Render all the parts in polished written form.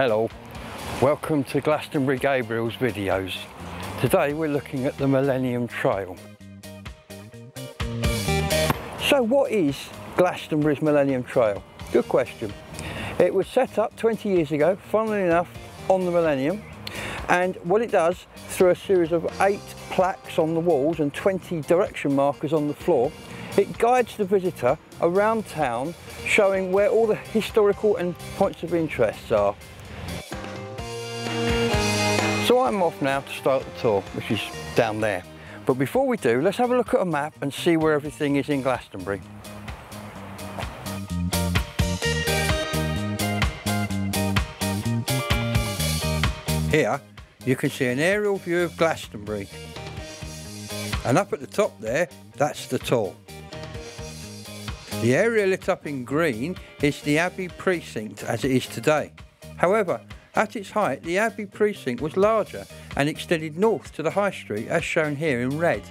Hello, welcome to Glastonbury Gabriel's videos. Today we're looking at the Millennium Trail. So what is Glastonbury's Millennium Trail? Good question. It was set up 20 years ago, funnily enough, on the Millennium, and what it does, through a series of 8 plaques on the walls and 20 direction markers on the floor, it guides the visitor around town, showing where all the historical and points of interest are. So I'm off now to start the tour, which is down there. But before we do, let's have a look at a map and see where everything is in Glastonbury. Here you can see an aerial view of Glastonbury. And up at the top there, that's the tour. The area lit up in green is the Abbey Precinct as it is today. However, at its height, the Abbey Precinct was larger and extended north to the High Street as shown here in red.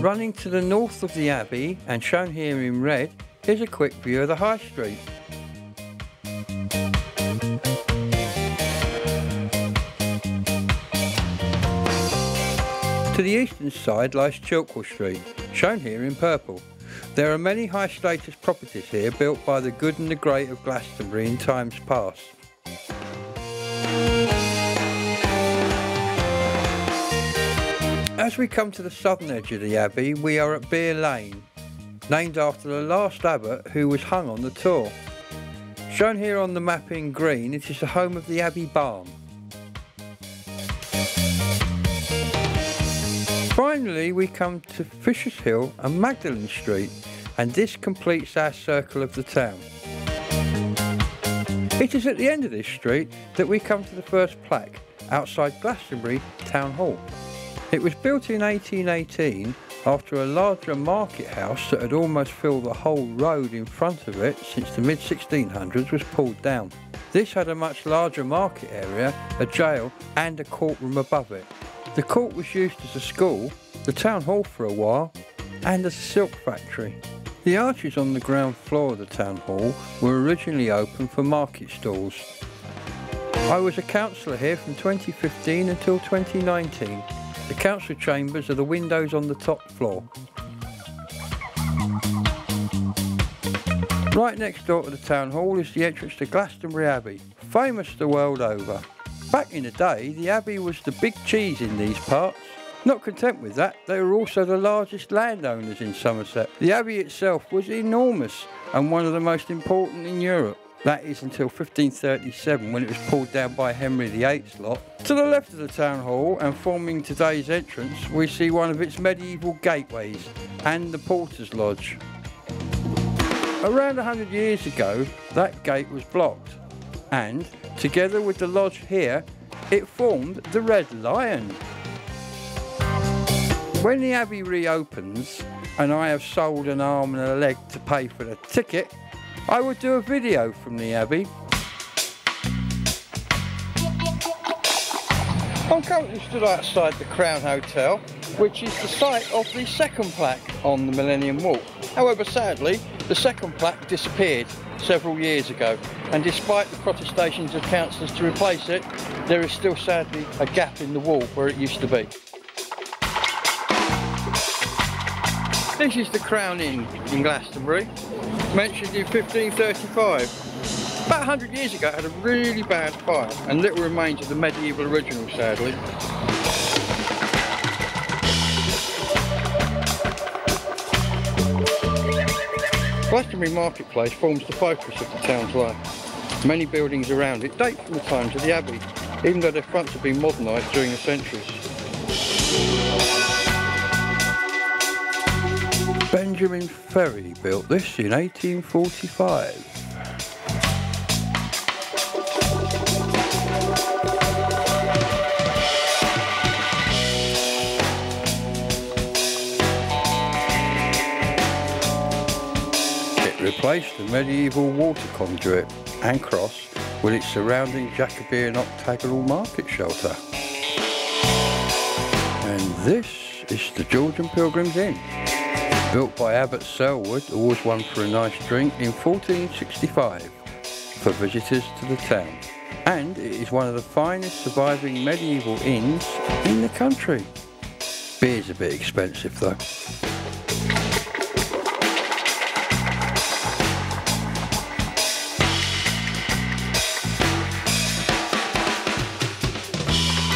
Running to the north of the Abbey and shown here in red is a quick view of the High Street. To the eastern side lies Chilkwell Street, shown here in purple. There are many high status properties here built by the good and the great of Glastonbury in times past. As we come to the southern edge of the Abbey, we are at Beer Lane, named after the last abbot who was hung on the tour. Shown here on the map in green, it is the home of the Abbey Barn. Finally, we come to Fisher's Hill and Magdalene Street, and this completes our circle of the town. It is at the end of this street that we come to the first plaque, outside Glastonbury Town Hall. It was built in 1818 after a larger market house that had almost filled the whole road in front of it since the mid-1600s was pulled down. This had a much larger market area, a jail and a courtroom above it. The court was used as a school, the town hall for a while, and as a silk factory. The arches on the ground floor of the town hall were originally open for market stalls. I was a councillor here from 2015 until 2019. The council chambers are the windows on the top floor. Right next door to the town hall is the entrance to Glastonbury Abbey, famous the world over. Back in the day, the Abbey was the big cheese in these parts. Not content with that, they were also the largest landowners in Somerset. The Abbey itself was enormous and one of the most important in Europe. That is until 1537 when it was pulled down by Henry VIII's lot. To the left of the town hall and forming today's entrance, we see one of its medieval gateways and the Porter's Lodge. Around 100 years ago, that gate was blocked, and together with the lodge here, it formed the Red Lion. When the Abbey reopens, and I have sold an arm and a leg to pay for the ticket, I will do a video from the Abbey. I'm currently stood outside the Crown Hotel, which is the site of the second plaque on the Millennium Walk. However, sadly, the second plaque disappeared several years ago, and despite the protestations of councillors to replace it, there is still sadly a gap in the wall where it used to be. This is the Crown Inn in Glastonbury, mentioned in 1535. About 100 years ago it had a really bad fire and little remains of the medieval original, sadly. Glastonbury Marketplace forms the focus of the town's life. Many buildings around it date from the times of the Abbey, even though their fronts have been modernised during the centuries. Benjamin Ferry built this in 1845. It replaced the medieval water conduit and cross with its surrounding Jacobean octagonal market shelter. And this is the George and Pilgrim's Inn, built by Abbot Selwood, always one for a nice drink, in 1465. for visitors to the town, and it is one of the finest surviving medieval inns in the country. Beer's a bit expensive though.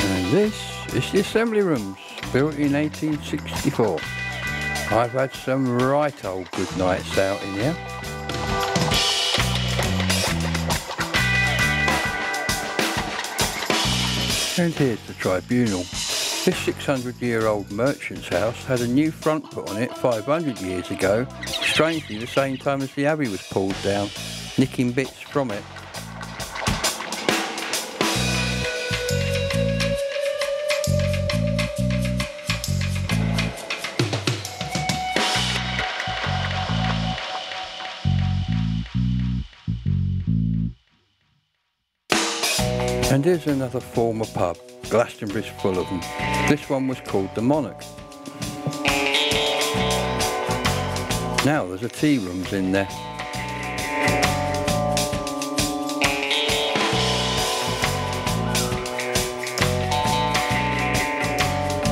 And this is the assembly rooms, built in 1864. I've had some right old good nights out in here. And here's the tribunal. This 600-year-old merchant's house had a new front put on it 500 years ago, strangely the same time as the abbey was pulled down, nicking bits from it. And here's another former pub. Glastonbury's full of them. This one was called the Monarch. Now there's a tea rooms in there.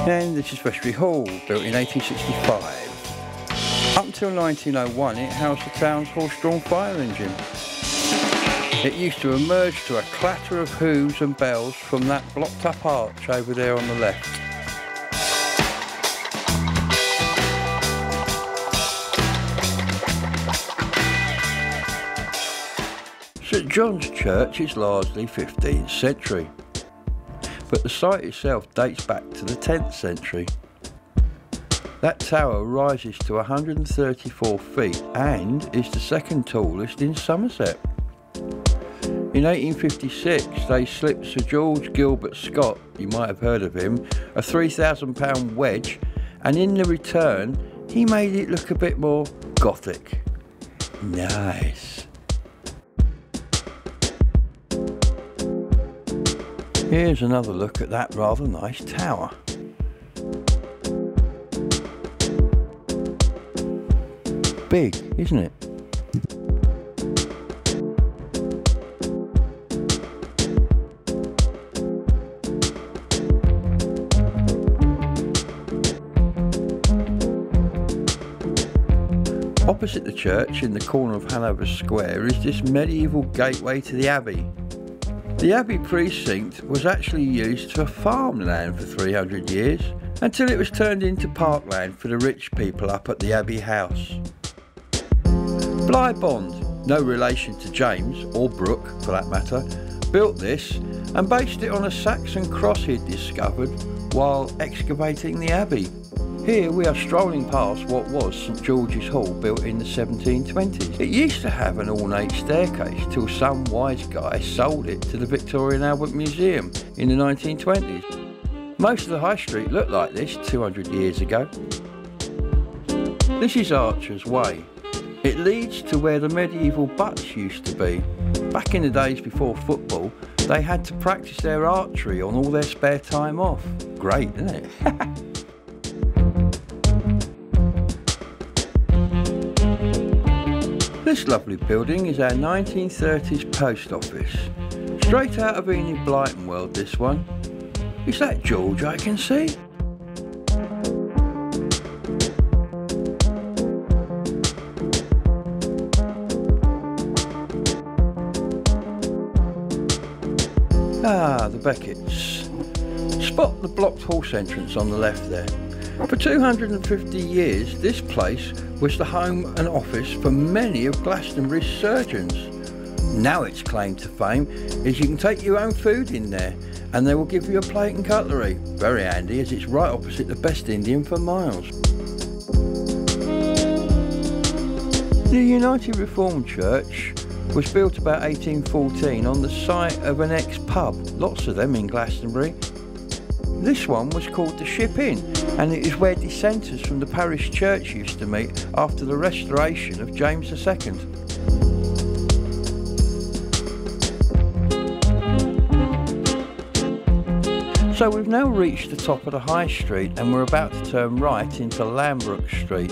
And this is Vestry Hall, built in 1865. Up until 1901 it housed the town's horse-drawn fire engine. It used to emerge to a clatter of hooves and bells from that blocked up arch over there on the left. St John's Church is largely 15th century, but the site itself dates back to the 10th century. That tower rises to 134 feet and is the second tallest in Somerset. In 1856 they slipped Sir George Gilbert Scott, you might have heard of him, a £3,000 wedge, and in the return he made it look a bit more Gothic. Nice. Here's another look at that rather nice tower. Big, isn't it? Opposite the church, in the corner of Hanover Square, is this medieval gateway to the Abbey. The Abbey Precinct was actually used for farmland for 300 years, until it was turned into parkland for the rich people up at the Abbey House. Bligh-Bond, no relation to James, or Brooke for that matter, built this and based it on a Saxon cross he'd discovered while excavating the Abbey. Here we are strolling past what was St George's Hall, built in the 1720s. It used to have an ornate staircase till some wise guy sold it to the Victorian Albert Museum in the 1920s. Most of the high street looked like this 200 years ago. This is Archer's Way. It leads to where the medieval butts used to be. Back in the days before football, they had to practice their archery on all their spare time off. Great, isn't it? This lovely building is our 1930s post office. Straight out of Enid Blyton world, this one. Is that George I can see? Ah, the Becketts. Spot the blocked horse entrance on the left there. For 250 years, this place was the home and office for many of Glastonbury's surgeons. Now its claim to fame is you can take your own food in there and they will give you a plate and cutlery. Very handy, as it's right opposite the best Indian for miles. The United Reformed Church was built about 1814 on the site of an ex-pub, lots of them in Glastonbury. This one was called the Ship Inn, and it is where dissenters from the parish church used to meet after the restoration of James II. So we've now reached the top of the High Street and we're about to turn right into Lambrook Street.